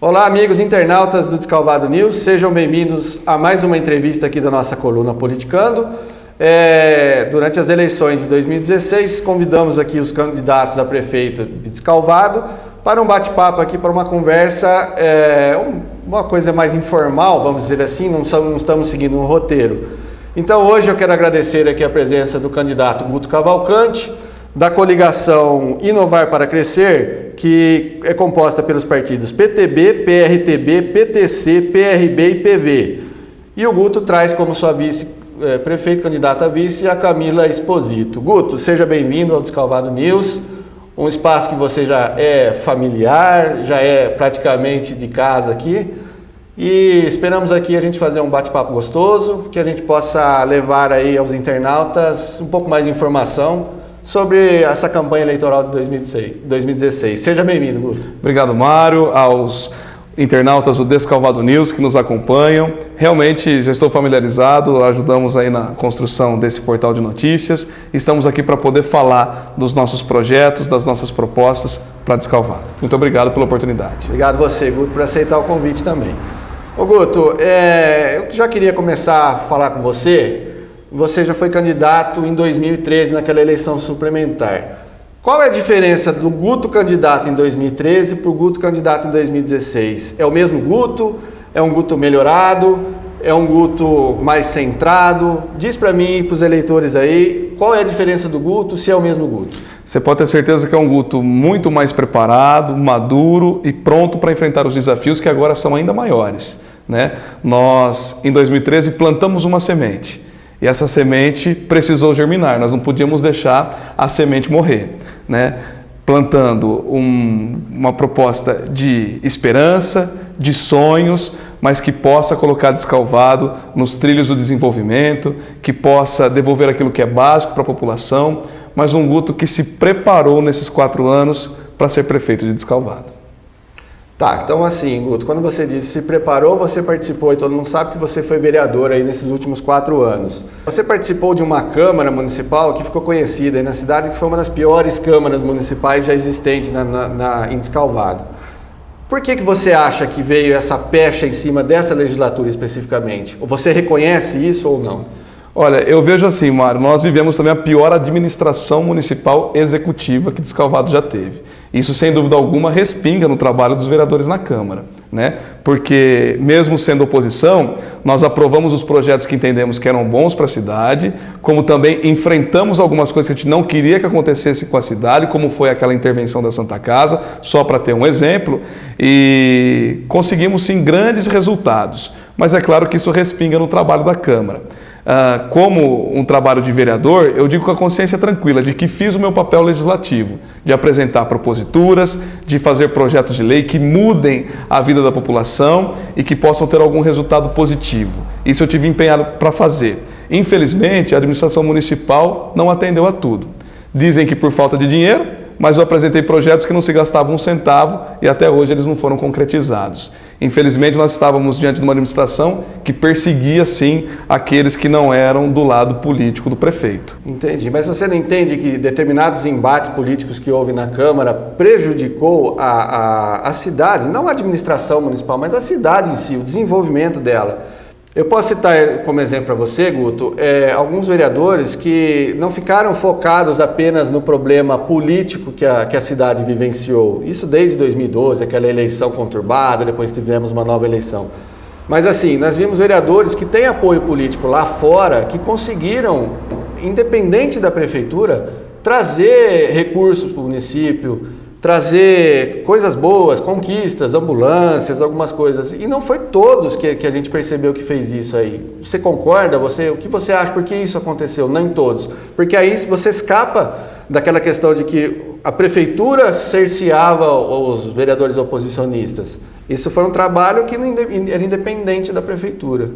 Olá, amigos internautas do Descalvado News, sejam bem-vindos a mais uma entrevista aqui da nossa coluna Politicando. Durante as eleições de 2016, convidamos aqui os candidatos a prefeito de Descalvado para um bate-papo aqui, para uma conversa, uma coisa mais informal, vamos dizer assim, não estamos seguindo um roteiro. Então hoje eu quero agradecer aqui a presença do candidato Guto Cavalcante, da coligação Inovar para Crescer, que é composta pelos partidos PTB, PRTB, PTC, PRB e PV. E o Guto traz como sua vice-prefeito, candidata a vice, a Camila Esposito. Guto, seja bem-vindo ao Descalvado News, um espaço que você já é familiar, já é praticamente de casa aqui. E esperamos aqui a gente fazer um bate-papo gostoso, que a gente possa levar aí aos internautas um pouco mais de informação sobre essa campanha eleitoral de 2016. Seja bem-vindo, Guto. Obrigado, Mário, aos internautas do Descalvado News que nos acompanham. Realmente já estou familiarizado, ajudamos aí na construção desse portal de notícias. Estamos aqui para poder falar dos nossos projetos, das nossas propostas para Descalvado. Muito obrigado pela oportunidade. Obrigado você, Guto, por aceitar o convite também. Ô Guto, eu já queria começar a falar com você. Você já foi candidato em 2013 naquela eleição suplementar. Qual é a diferença do Guto candidato em 2013 para o Guto candidato em 2016? É o mesmo Guto? É um Guto melhorado? É um Guto mais centrado? Diz para mim e para os eleitores aí, qual é a diferença do Guto, se é o mesmo Guto? Você pode ter certeza que é um Guto muito mais preparado, maduro e pronto para enfrentar os desafios que agora são ainda maiores, né? Nós, em 2013, plantamos uma semente. E essa semente precisou germinar, nós não podíamos deixar a semente morrer, né? Plantando uma proposta de esperança, de sonhos, mas que possa colocar Descalvado nos trilhos do desenvolvimento, que possa devolver aquilo que é básico para a população, mas um Guto que se preparou nesses 4 anos para ser prefeito de Descalvado. Tá, então assim, Guto, quando você disse se preparou, você participou, e todo mundo sabe que você foi vereador aí nesses últimos 4 anos. Você participou de uma Câmara Municipal que ficou conhecida aí na cidade, que foi uma das piores câmaras municipais já existentes em Descalvado. Por que você acha que veio essa pecha em cima dessa legislatura especificamente? Você reconhece isso ou não? Olha, eu vejo assim, Mário, nós vivemos também a pior administração municipal executiva que Descalvado já teve. Isso, sem dúvida alguma, respinga no trabalho dos vereadores na Câmara, né? Porque, mesmo sendo oposição, nós aprovamos os projetos que entendemos que eram bons para a cidade, como também enfrentamos algumas coisas que a gente não queria que acontecesse com a cidade, como foi aquela intervenção da Santa Casa, só para ter um exemplo, e conseguimos, sim, grandes resultados. Mas é claro que isso respinga no trabalho da Câmara. Como um trabalho de vereador, eu digo com a consciência tranquila de que fiz o meu papel legislativo, de apresentar proposituras, de fazer projetos de lei que mudem a vida da população e que possam ter algum resultado positivo. Isso eu tive empenhado para fazer. Infelizmente, a administração municipal não atendeu a tudo. Dizem que por falta de dinheiro, mas eu apresentei projetos que não se gastavam um centavo e até hoje eles não foram concretizados. Infelizmente, nós estávamos diante de uma administração que perseguia, sim, aqueles que não eram do lado político do prefeito. Entendi, mas você não entende que determinados embates políticos que houve na Câmara prejudicou a cidade, não a administração municipal, mas a cidade em si, o desenvolvimento dela? Eu posso citar como exemplo para você, Guto, alguns vereadores que não ficaram focados apenas no problema político que a cidade vivenciou. Isso desde 2012, aquela eleição conturbada, depois tivemos uma nova eleição. Mas assim, nós vimos vereadores que têm apoio político lá fora, que conseguiram, independente da prefeitura, trazer recursos para o município, trazer coisas boas, conquistas, ambulâncias, algumas coisas. E não foi todos que a gente percebeu que fez isso aí. Você concorda? O que você acha? Por que isso aconteceu? Não em todos. Porque aí você escapa daquela questão de que a prefeitura cerceava os vereadores oposicionistas. Isso foi um trabalho que era independente da prefeitura.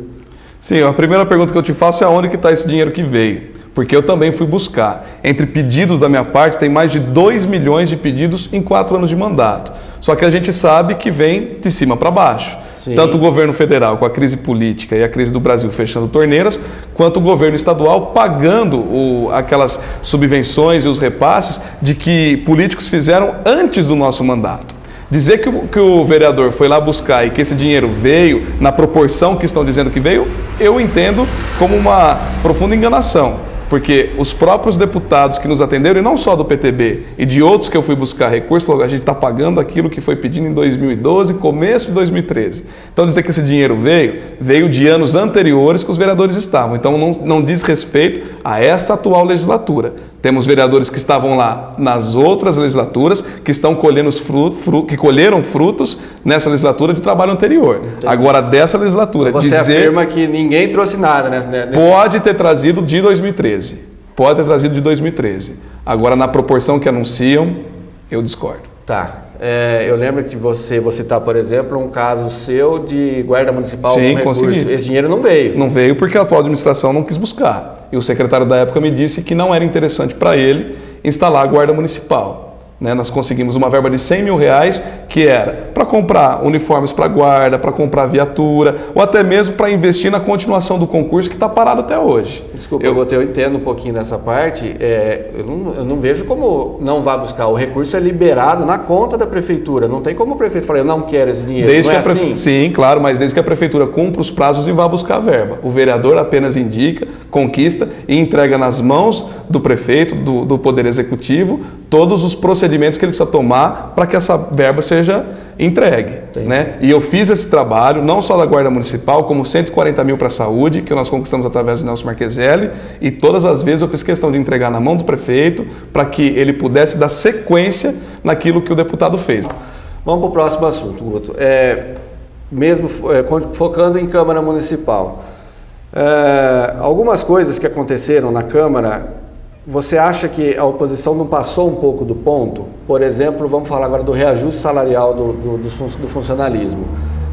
Sim, a primeira pergunta que eu te faço é aonde que está esse dinheiro que veio? Porque eu também fui buscar. Entre pedidos da minha parte, tem mais de 2 milhões de pedidos em 4 anos de mandato. Só que a gente sabe que vem de cima para baixo. Sim. Tanto o governo federal, com a crise política e a crise do Brasil fechando torneiras, quanto o governo estadual pagando aquelas subvenções e os repasses de que políticos fizeram antes do nosso mandato. Dizer que o vereador foi lá buscar e que esse dinheiro veio na proporção que estão dizendo que veio, eu entendo como uma profunda enganação. Porque os próprios deputados que nos atenderam, e não só do PTB, e de outros que eu fui buscar recursos, falaram, a gente está pagando aquilo que foi pedido em 2012, começo de 2013. Então dizer que esse dinheiro veio de anos anteriores que os vereadores estavam. Então não diz respeito a essa atual legislatura. Temos vereadores que estavam lá nas outras legislaturas, que estão colhendo que colheram frutos nessa legislatura de trabalho anterior. Entendi. Agora, dessa legislatura, você afirma que ninguém trouxe nada, né? Pode ter trazido de 2013. Pode ter trazido de 2013. Agora, na proporção que anunciam, eu discordo. Tá. Eu lembro que você citar, por exemplo, um caso seu de guarda municipal com recurso. Consegui. Esse dinheiro não veio. Não veio porque a atual administração não quis buscar. E o secretário da época me disse que não era interessante para ele instalar a guarda municipal. Nós conseguimos uma verba de R$100 mil, que era para comprar uniformes para guarda, para comprar viatura, ou até mesmo para investir na continuação do concurso que está parado até hoje. Desculpa, eu entendo um pouquinho dessa parte. Eu não vejo como não vá buscar. O recurso é liberado na conta da prefeitura. Não tem como o prefeito falar, eu não quero esse dinheiro. Desde não é assim? Sim, claro, mas desde que a prefeitura cumpra os prazos e vá buscar a verba. O vereador apenas indica, conquista e entrega nas mãos do prefeito, do Poder Executivo, todos os procedimentos que ele precisa tomar para que essa verba seja entregue. E eu fiz esse trabalho, não só da Guarda Municipal, como 140 mil para a saúde, que nós conquistamos através do Nelson Marqueselli, e todas as vezes eu fiz questão de entregar na mão do prefeito para que ele pudesse dar sequência naquilo que o deputado fez. Vamos para o próximo assunto, Guto. Focando em Câmara Municipal. Algumas coisas que aconteceram na Câmara, você acha que a oposição não passou um pouco do ponto? Por exemplo, vamos falar agora do reajuste salarial do funcionalismo.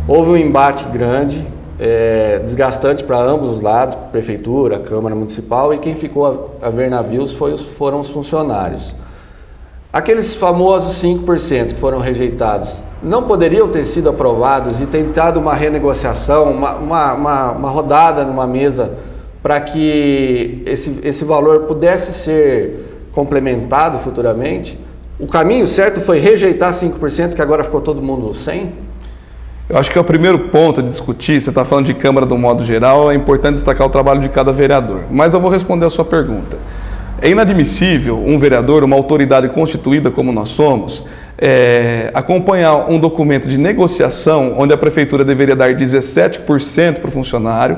Houve um embate grande, desgastante para ambos os lados, Prefeitura, Câmara Municipal, e quem ficou a ver navios foram os funcionários. Aqueles famosos 5% que foram rejeitados, não poderiam ter sido aprovados e tentado uma renegociação, uma rodada numa mesa para que esse valor pudesse ser complementado futuramente? O caminho certo foi rejeitar 5%, que agora ficou todo mundo sem? Eu acho que é o primeiro ponto a discutir, você está falando de Câmara do modo geral, é importante destacar o trabalho de cada vereador. Mas eu vou responder a sua pergunta. É inadmissível um vereador, uma autoridade constituída como nós somos, acompanhar um documento de negociação onde a Prefeitura deveria dar 17% para o funcionário,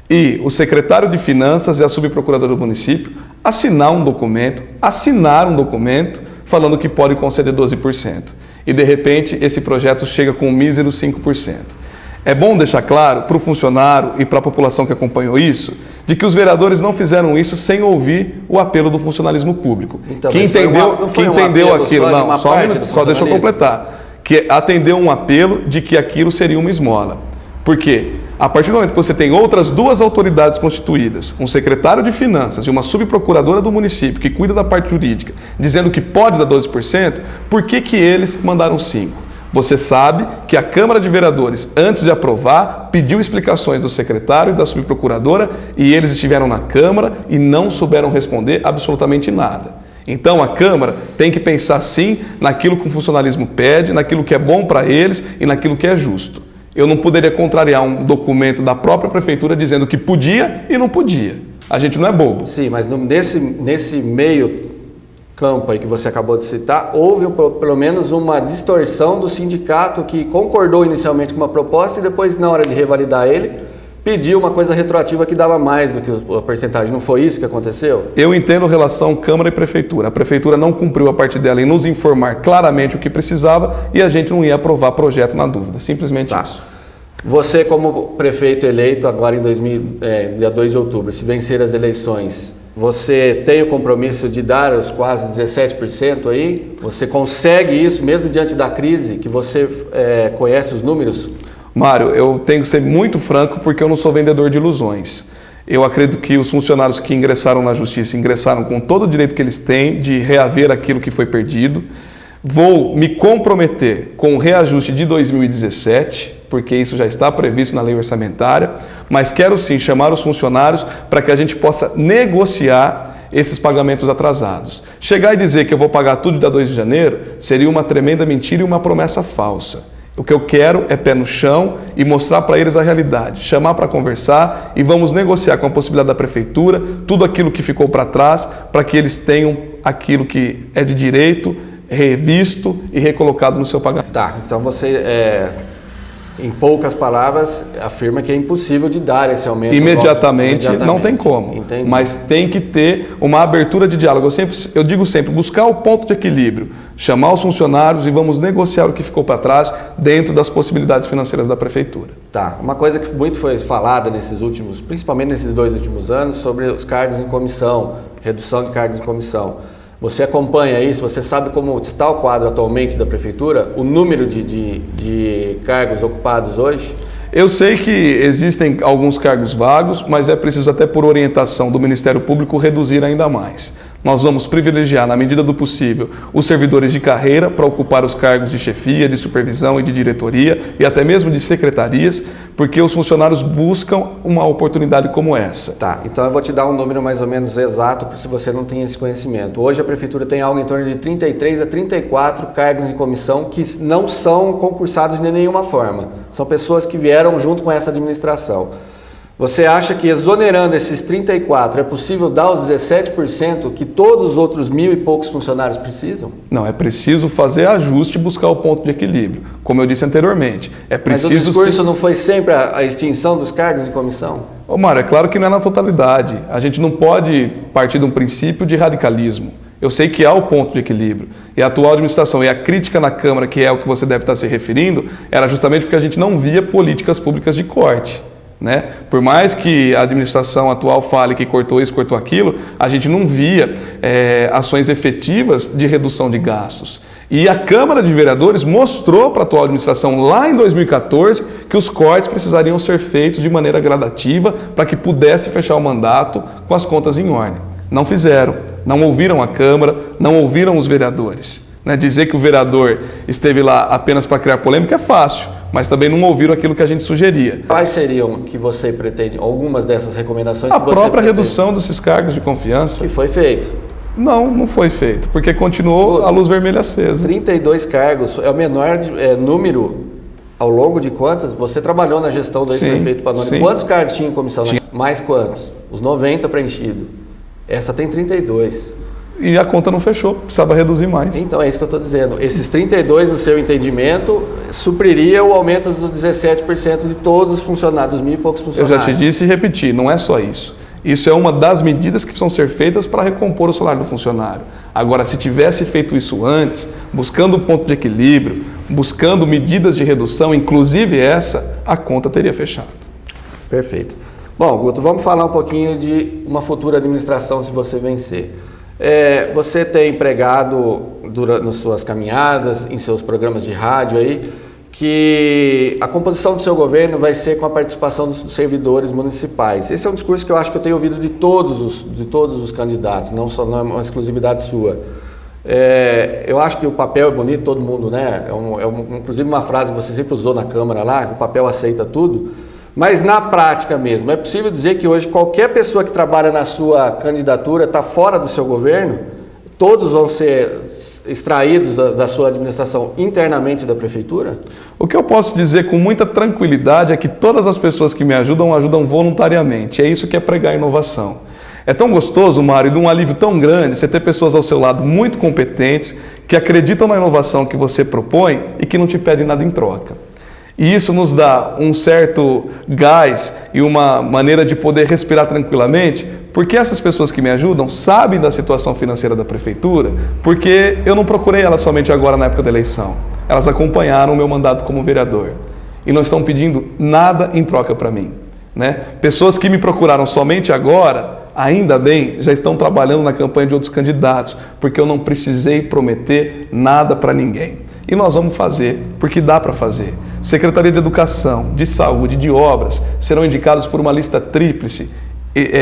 e o secretário de Finanças e a subprocuradora do município assinar um documento falando que pode conceder 12%. E de repente esse projeto chega com um mísero 5%. É bom deixar claro para o funcionário e para a população que acompanhou isso, de que os vereadores não fizeram isso sem ouvir o apelo do funcionalismo público. Então, que entendeu aquilo, só deixa eu completar, que atendeu um apelo de que aquilo seria uma esmola. Por quê? A partir do momento que você tem outras duas autoridades constituídas, um secretário de Finanças e uma subprocuradora do município que cuida da parte jurídica, dizendo que pode dar 12%, por que eles mandaram 5%? Você sabe que a Câmara de Vereadores, antes de aprovar, pediu explicações do secretário e da subprocuradora e eles estiveram na Câmara e não souberam responder absolutamente nada. Então a Câmara tem que pensar sim naquilo que o funcionalismo pede, naquilo que é bom para eles e naquilo que é justo. Eu não poderia contrariar um documento da própria Prefeitura dizendo que podia e não podia. A gente não é bobo. Sim, mas nesse meio campo aí que você acabou de citar, houve pelo menos uma distorção do sindicato que concordou inicialmente com uma proposta e depois, na hora de revalidar ele, pediu uma coisa retroativa que dava mais do que a porcentagem. Não foi isso que aconteceu? Eu entendo relação Câmara e Prefeitura. A Prefeitura não cumpriu a parte dela em nos informar claramente o que precisava e a gente não ia aprovar projeto na dúvida. Simplesmente isso. Você, como prefeito eleito agora em dia 2 de outubro, se vencer as eleições, você tem o compromisso de dar os quase 17% aí? Você consegue isso mesmo diante da crise, que você conhece os números? Mário, eu tenho que ser muito franco porque eu não sou vendedor de ilusões. Eu acredito que os funcionários que ingressaram na Justiça ingressaram com todo o direito que eles têm de reaver aquilo que foi perdido. Vou me comprometer com o reajuste de 2017, porque isso já está previsto na lei orçamentária, mas quero sim chamar os funcionários para que a gente possa negociar esses pagamentos atrasados. Chegar e dizer que eu vou pagar tudo dia 2 de janeiro seria uma tremenda mentira e uma promessa falsa. O que eu quero é pé no chão e mostrar para eles a realidade, chamar para conversar e vamos negociar com a possibilidade da prefeitura tudo aquilo que ficou para trás para que eles tenham aquilo que é de direito revisto e recolocado no seu pagamento. Tá, então você, em poucas palavras, afirma que é impossível de dar esse aumento. Imediatamente não tem como. Entendi. Mas tem que ter uma abertura de diálogo. Eu digo sempre, buscar o ponto de equilíbrio, chamar os funcionários e vamos negociar o que ficou para trás dentro das possibilidades financeiras da prefeitura. Tá, uma coisa que muito foi falada principalmente nesses 2 últimos anos, sobre os cargos em comissão, redução de cargos em comissão. Você acompanha isso? Você sabe como está o quadro atualmente da prefeitura? O número de cargos ocupados hoje? Eu sei que existem alguns cargos vagos, mas é preciso até por orientação do Ministério Público reduzir ainda mais. Nós vamos privilegiar, na medida do possível, os servidores de carreira para ocupar os cargos de chefia, de supervisão e de diretoria e até mesmo de secretarias, porque os funcionários buscam uma oportunidade como essa. Tá, então eu vou te dar um número mais ou menos exato, se você não tem esse conhecimento. Hoje a prefeitura tem algo em torno de 33 a 34 cargos em comissão que não são concursados de nenhuma forma. São pessoas que vieram junto com essa administração. Você acha que exonerando esses 34 é possível dar os 17% que todos os outros 1.000 e poucos funcionários precisam? Não, é preciso fazer ajuste e buscar o ponto de equilíbrio. Como eu disse anteriormente, é preciso... Mas o discurso não foi sempre a extinção dos cargos em comissão? Ô Mário, é claro que não é na totalidade. A gente não pode partir de um princípio de radicalismo. Eu sei que há o ponto de equilíbrio. E a atual administração e a crítica na Câmara, que é o que você deve estar se referindo, era justamente porque a gente não via políticas públicas de corte. Né? Por mais que a administração atual fale que cortou isso, cortou aquilo, a gente não via ações efetivas de redução de gastos. E a Câmara de Vereadores mostrou para a atual administração lá em 2014 que os cortes precisariam ser feitos de maneira gradativa para que pudesse fechar o mandato com as contas em ordem. Não fizeram, não ouviram a Câmara, não ouviram os vereadores. Né? Dizer que o vereador esteve lá apenas para criar polêmica é fácil, mas também não ouviram aquilo que a gente sugeria. Quais seriam que você pretende, algumas dessas recomendações que você A própria pretende? redução desses cargos de confiança. Que foi feito. Não foi feito, porque continuou a luz vermelha acesa. 32 cargos é o menor número ao longo de quantas? Você trabalhou na gestão do ex-prefeito Pannoni. Sim. Quantos cargos tinha em comissão? Mais quantos? Os 90 preenchidos. Essa tem 32. E a conta não fechou, precisava reduzir mais. Então, é isso que eu estou dizendo. Esses 32, no seu entendimento, supriria o aumento dos 17% de todos os funcionários, dos 1.000 e poucos funcionários. Eu já te disse e repeti, não é só isso. Isso é uma das medidas que precisam ser feitas para recompor o salário do funcionário. Agora, se tivesse feito isso antes, buscando um ponto de equilíbrio, buscando medidas de redução, inclusive essa, a conta teria fechado. Perfeito. Bom, Guto, vamos falar um pouquinho de uma futura administração se você vencer. Você tem pregado nas suas caminhadas, em seus programas de rádio aí, que a composição do seu governo vai ser com a participação dos servidores municipais. Esse é um discurso que eu acho que eu tenho ouvido de todos os candidatos, não é uma exclusividade sua. Eu acho que o papel é bonito, todo mundo, né? Inclusive uma frase que você sempre usou na Câmara lá, que o papel aceita tudo. Mas na prática mesmo, é possível dizer que hoje qualquer pessoa que trabalha na sua candidatura está fora do seu governo? Todos vão ser extraídos da sua administração internamente da prefeitura? O que eu posso dizer com muita tranquilidade é que todas as pessoas que me ajudam voluntariamente. É isso que é pregar inovação. É tão gostoso, Mário, de um alívio tão grande você ter pessoas ao seu lado muito competentes, que acreditam na inovação que você propõe e que não te pedem nada em troca. E isso nos dá um certo gás e uma maneira de poder respirar tranquilamente, porque essas pessoas que me ajudam sabem da situação financeira da prefeitura, porque eu não procurei elas somente agora na época da eleição. Elas acompanharam o meu mandato como vereador e não estão pedindo nada em troca para mim. Né? Pessoas que me procuraram somente agora, ainda bem, já estão trabalhando na campanha de outros candidatos, porque eu não precisei prometer nada para ninguém. E nós vamos fazer, porque dá para fazer. Secretaria de Educação, de Saúde, de Obras serão indicados por uma lista tríplice,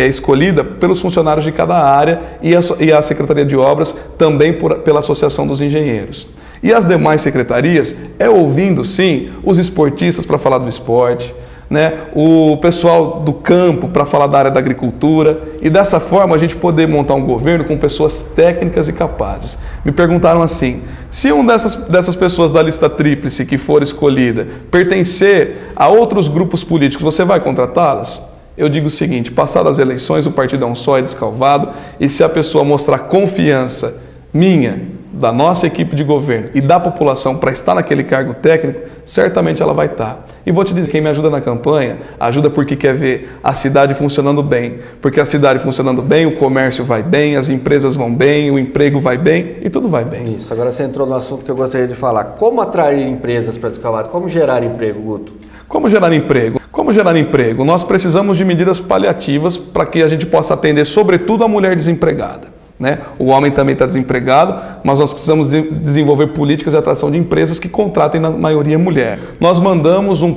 escolhida pelos funcionários de cada área e a Secretaria de Obras também pela Associação dos Engenheiros. E as demais secretarias ouvindo, sim, os esportistas para falar do esporte. né, o pessoal do campo para falar da área da agricultura e dessa forma a gente poder montar um governo com pessoas técnicas e capazes. Me perguntaram assim, se uma dessas pessoas da lista tríplice que for escolhida pertencer a outros grupos políticos, você vai contratá-las? Eu digo o seguinte, passadas as eleições, o partido é um só, é descalvado, e se a pessoa mostrar confiança minha, da nossa equipe de governo e da população para estar naquele cargo técnico, certamente ela vai estar. E vou te dizer, quem me ajuda na campanha, ajuda porque quer ver a cidade funcionando bem. Porque a cidade funcionando bem, o comércio vai bem, as empresas vão bem, o emprego vai bem e tudo vai bem. Isso, agora você entrou no assunto que eu gostaria de falar. Como atrair empresas para Descalvado? Como gerar emprego, Guto? Como gerar emprego? Como gerar emprego? Nós precisamos de medidas paliativas para que a gente possa atender, sobretudo, a mulher desempregada. Né? O homem também está desempregado, mas nós precisamos desenvolver políticas de atração de empresas que contratem na maioria mulher. Nós mandamos um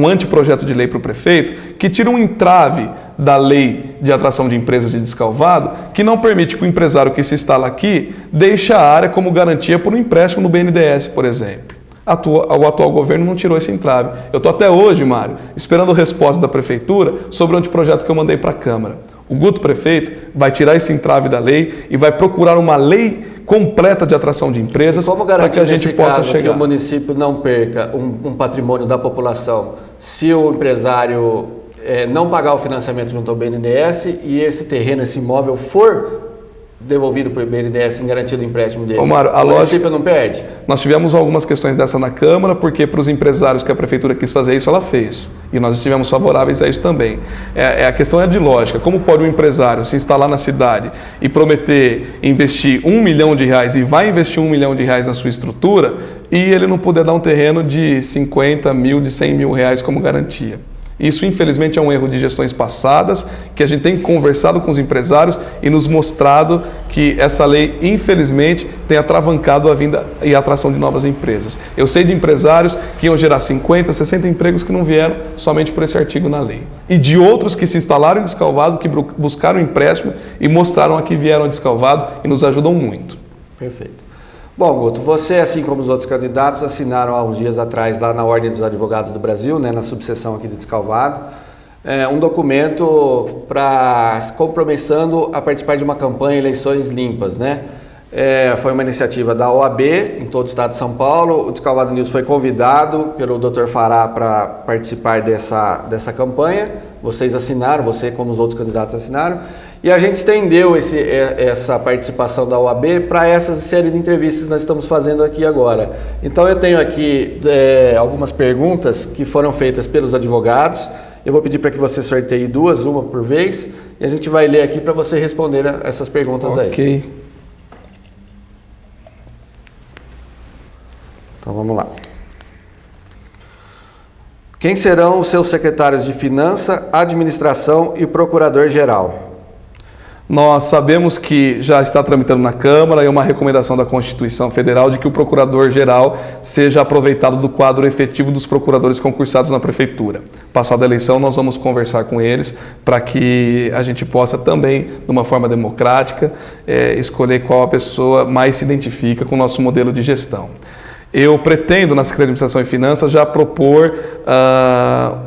anteprojeto de lei para o prefeito que tira um entrave da lei de atração de empresas de Descalvado, que não permite que o empresário que se instala aqui deixe a área como garantia por um empréstimo no BNDES, por exemplo. O atual governo não tirou esse entrave. Eu estou até hoje, Mário, esperando a resposta da prefeitura sobre o anteprojeto que eu mandei para a Câmara. O Guto prefeito vai tirar esse entrave da lei e vai procurar uma lei completa de atração de empresas para que a gente possa chegar. Que o município não perca um patrimônio da população se o empresário não pagar o financiamento junto ao BNDES e esse terreno, esse imóvel for devolvido para o BNDES em garantia do empréstimo dele? Mário, o município não perde? Nós tivemos algumas questões dessa na Câmara, porque para os empresários que a Prefeitura quis fazer isso, ela fez. E nós estivemos favoráveis a isso também. A questão é de lógica. Como pode um empresário se instalar na cidade e prometer investir R$1 milhão e vai investir R$1 milhão na sua estrutura e ele não puder dar um terreno de 50 mil, de 100 mil reais como garantia? Isso, infelizmente, é um erro de gestões passadas, que a gente tem conversado com os empresários e nos mostrado que essa lei, infelizmente, tem atravancado a vinda e a atração de novas empresas. Eu sei de empresários que iam gerar 50, 60 empregos que não vieram somente por esse artigo na lei. E de outros que se instalaram em Descalvado, que buscaram empréstimo e mostraram a que vieram a Descalvado e nos ajudam muito. Perfeito. Bom, Guto, você, assim como os outros candidatos, assinaram há uns dias atrás, lá na Ordem dos Advogados do Brasil, né, na subseção aqui de Descalvado, um documento compromissando a participar de uma campanha Eleições Limpas, né? Foi uma iniciativa da OAB em todo o estado de São Paulo. O Descalvado News foi convidado pelo Dr. Fará para participar dessa campanha. Vocês assinaram, você como os outros candidatos assinaram. E a gente estendeu essa participação da OAB para essa série de entrevistas que nós estamos fazendo aqui agora. Então eu tenho aqui algumas perguntas que foram feitas pelos advogados. Eu vou pedir para que você sorteie duas, uma por vez, e a gente vai ler aqui para você responder essas perguntas aí. Ok. Então vamos lá. Quem serão os seus secretários de Finança, Administração e Procurador-Geral? Nós sabemos que já está tramitando na Câmara e uma recomendação da Constituição Federal de que o Procurador-Geral seja aproveitado do quadro efetivo dos procuradores concursados na Prefeitura. Passada a eleição, nós vamos conversar com eles para que a gente possa também, de uma forma democrática, escolher qual a pessoa mais se identifica com o nosso modelo de gestão. Eu pretendo, na Secretaria de Administração e Finanças, já propor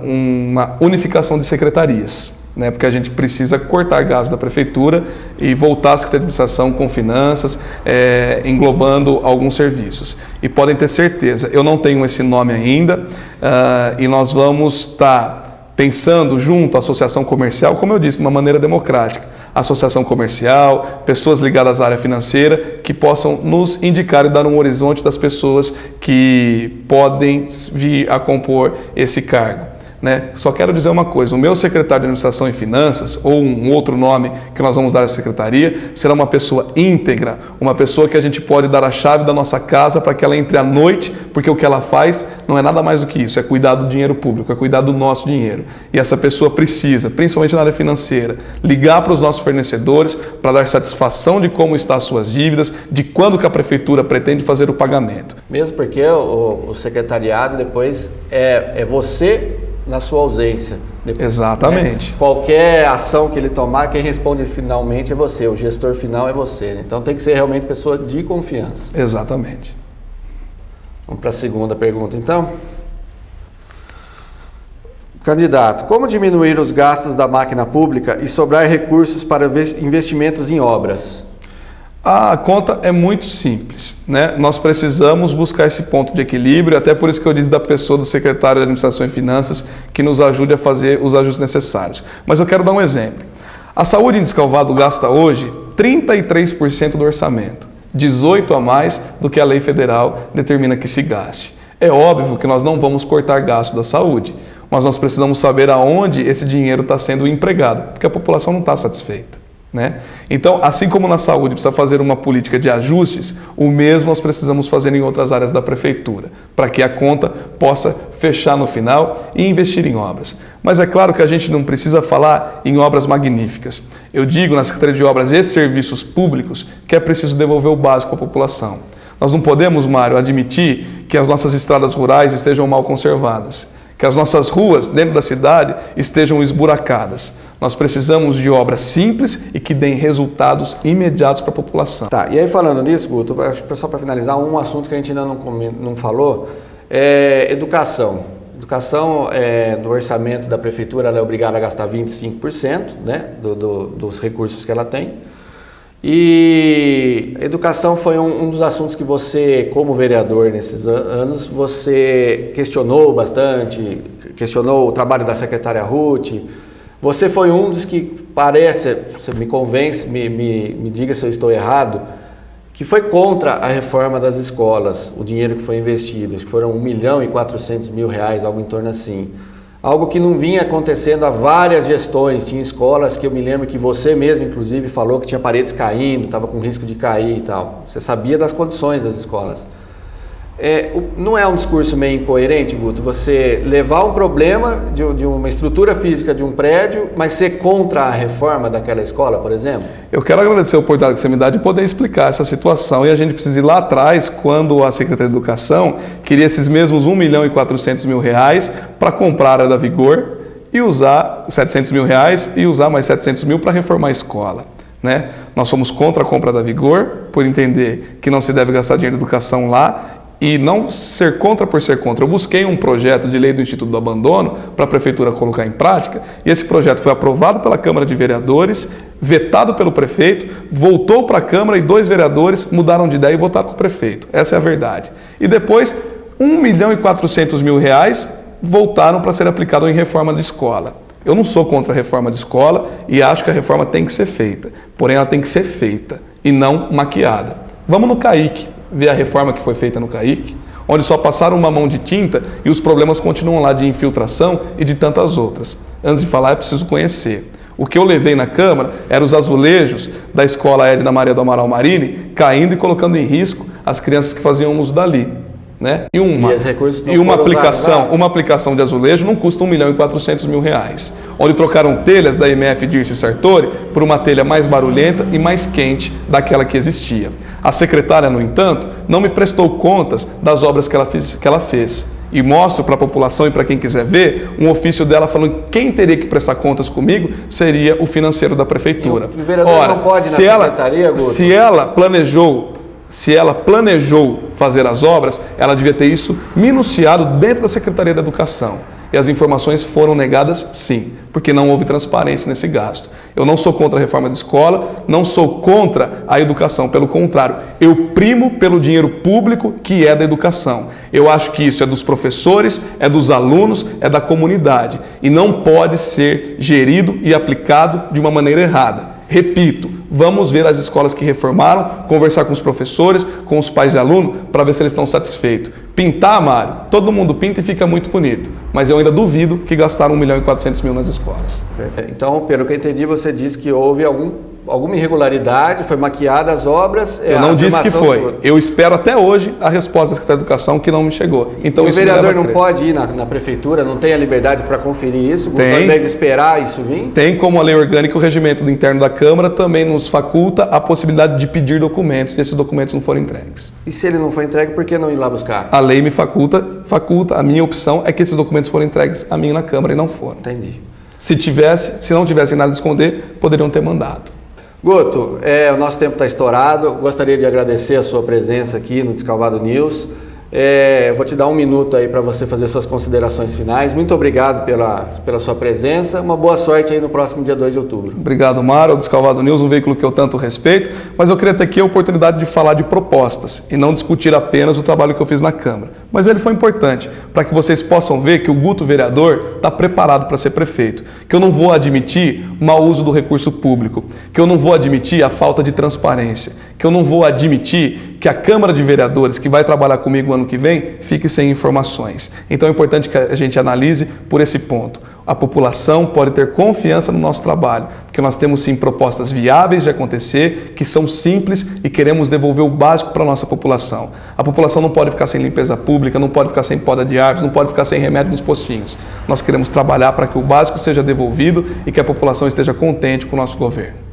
uma unificação de secretarias, né? Porque a gente precisa cortar gastos da Prefeitura e voltar à Secretaria de Administração com finanças, englobando alguns serviços. E podem ter certeza, eu não tenho esse nome ainda, e nós vamos estar pensando junto à associação comercial, como eu disse, de uma maneira democrática. Associação comercial, pessoas ligadas à área financeira, que possam nos indicar e dar um horizonte das pessoas que podem vir a compor esse cargo. Né? Só quero dizer uma coisa, o meu secretário de Administração e Finanças, ou um outro nome que nós vamos dar à secretaria, será uma pessoa íntegra, uma pessoa que a gente pode dar a chave da nossa casa para que ela entre à noite, porque o que ela faz não é nada mais do que isso, é cuidar do dinheiro público, é cuidar do nosso dinheiro. E essa pessoa precisa, principalmente na área financeira, ligar para os nossos fornecedores para dar satisfação de como estão as suas dívidas, de quando que a Prefeitura pretende fazer o pagamento. Mesmo porque o secretariado depois é você na sua ausência. Depois, exatamente. Né? Qualquer ação que ele tomar, quem responde finalmente é você, o gestor final é você. Né? Então tem que ser realmente pessoa de confiança. Exatamente. Vamos para a segunda pergunta então. Candidato, como diminuir os gastos da máquina pública e sobrar recursos para investimentos em obras? A conta é muito simples, né? Nós precisamos buscar esse ponto de equilíbrio, até por isso que eu disse da pessoa do secretário de Administração e Finanças que nos ajude a fazer os ajustes necessários. Mas eu quero dar um exemplo. A saúde em Descalvado gasta hoje 33% do orçamento, 18% a mais do que a lei federal determina que se gaste. É óbvio que nós não vamos cortar gasto da saúde, mas nós precisamos saber aonde esse dinheiro está sendo empregado, porque a população não está satisfeita, né? Então, assim como na saúde precisa fazer uma política de ajustes, o mesmo nós precisamos fazer em outras áreas da prefeitura, para que a conta possa fechar no final e investir em obras. Mas é claro que a gente não precisa falar em obras magníficas. Eu digo na Secretaria de Obras e Serviços Públicos que é preciso devolver o básico à população. Nós não podemos, Mário, admitir que as nossas estradas rurais estejam mal conservadas, que as nossas ruas dentro da cidade estejam esburacadas. Nós precisamos de obras simples e que deem resultados imediatos para a população. Tá, e aí falando nisso, Guto, acho que só para finalizar, um assunto que a gente ainda não falou é educação. Educação, no orçamento da prefeitura, ela é obrigada a gastar 25%, né, dos recursos que ela tem. E a educação foi um dos assuntos que você, como vereador nesses anos, você questionou bastante, questionou o trabalho da secretária Ruth. Você foi um dos que parece, você me convence, me diga se eu estou errado, que foi contra a reforma das escolas, o dinheiro que foi investido, acho que foram R$1.400.000, algo em torno assim. Algo que não vinha acontecendo há várias gestões. Tinha escolas que eu me lembro que você mesmo, inclusive, falou que tinha paredes caindo, estava com risco de cair e tal. Você sabia das condições das escolas. Não é um discurso meio incoerente, Guto, você levar um problema de uma estrutura física de um prédio, mas ser contra a reforma daquela escola, por exemplo? Eu quero agradecer a oportunidade que você me dá de poder explicar essa situação, e a gente precisa ir lá atrás, quando a Secretaria de Educação queria esses mesmos R$1.400.000 para comprar a área da Vigor e usar R$700.000 e usar mais R$700.000 para reformar a escola, né? Nós somos contra a compra da Vigor, por entender que não se deve gastar dinheiro de educação lá, e não ser contra por ser contra. Eu busquei um projeto de lei do Instituto do Abandono para a Prefeitura colocar em prática, e esse projeto foi aprovado pela Câmara de Vereadores, vetado pelo prefeito, voltou para a Câmara e 2 vereadores mudaram de ideia e votaram com o prefeito. Essa é a verdade. E depois, R$1.400.000 voltaram para ser aplicado em reforma de escola. Eu não sou contra a reforma de escola e acho que a reforma tem que ser feita, porém ela tem que ser feita e não maquiada. Vamos no CAIC, ver a reforma que foi feita no CAIC, onde só passaram uma mão de tinta e os problemas continuam lá de infiltração e de tantas outras. Antes de falar, é preciso conhecer. O que eu levei na Câmara eram os azulejos da escola Edna Maria do Amaral Marini caindo e colocando em risco as crianças que faziam uso dali, né? E uma aplicação de azulejo não custa R$1.400.000, onde trocaram telhas da MF Dirce Sartori por uma telha mais barulhenta e mais quente daquela que existia. A secretária, no entanto, não me prestou contas das obras que ela fez. E mostro para a população e para quem quiser ver um ofício dela falando que quem teria que prestar contas comigo seria o financeiro da prefeitura. O vereador não pode ir na secretaria, Guto? Se ela planejou fazer as obras, ela devia ter isso minuciado dentro da Secretaria da Educação. E as informações foram negadas, sim, porque não houve transparência nesse gasto. Eu não sou contra a reforma de escola, não sou contra a educação, pelo contrário, eu primo pelo dinheiro público que é da educação. Eu acho que isso é dos professores, é dos alunos, é da comunidade e não pode ser gerido e aplicado de uma maneira errada. Repito, vamos ver as escolas que reformaram, conversar com os professores, com os pais de aluno, para ver se eles estão satisfeitos. Pintar, Mário, todo mundo pinta e fica muito bonito, mas eu ainda duvido que gastaram R$1.400.000 nas escolas. Então, pelo que eu entendi, você disse que houve alguma irregularidade, foi maquiada as obras. Eu não disse que foi. Eu espero até hoje a resposta da Secretaria de Educação que não me chegou. Então, o vereador não pode ir na prefeitura, não tem a liberdade para conferir isso? Tem. Ao invés de esperar isso vir? Tem, como a lei orgânica e o regimento interno da Câmara também nos faculta a possibilidade de pedir documentos, e esses documentos não forem entregues. E se ele não for entregue, por que não ir lá buscar? A lei me faculta, a minha opção é que esses documentos forem entregues a mim na Câmara e não foram. Entendi. Se não tivessem nada a esconder, poderiam ter mandado. Guto, o nosso tempo está estourado. Gostaria de agradecer a sua presença aqui no Descalvado News. Vou te dar um minuto aí para você fazer suas considerações finais. Muito obrigado pela sua presença. Uma boa sorte aí no próximo dia 2 de outubro. Obrigado, Mário. O Descalvado News, um veículo que eu tanto respeito, mas eu queria ter aqui a oportunidade de falar de propostas e não discutir apenas o trabalho que eu fiz na Câmara. Mas ele foi importante para que vocês possam ver que o Guto, vereador, está preparado para ser prefeito, que eu não vou admitir mau uso do recurso público, que eu não vou admitir a falta de transparência, que eu não vou admitir que a Câmara de Vereadores, que vai trabalhar comigo ano que vem, fique sem informações. Então é importante que a gente analise por esse ponto. A população pode ter confiança no nosso trabalho, porque nós temos sim propostas viáveis de acontecer, que são simples e queremos devolver o básico para a nossa população. A população não pode ficar sem limpeza pública, não pode ficar sem poda de árvores, não pode ficar sem remédio nos postinhos. Nós queremos trabalhar para que o básico seja devolvido e que a população esteja contente com o nosso governo.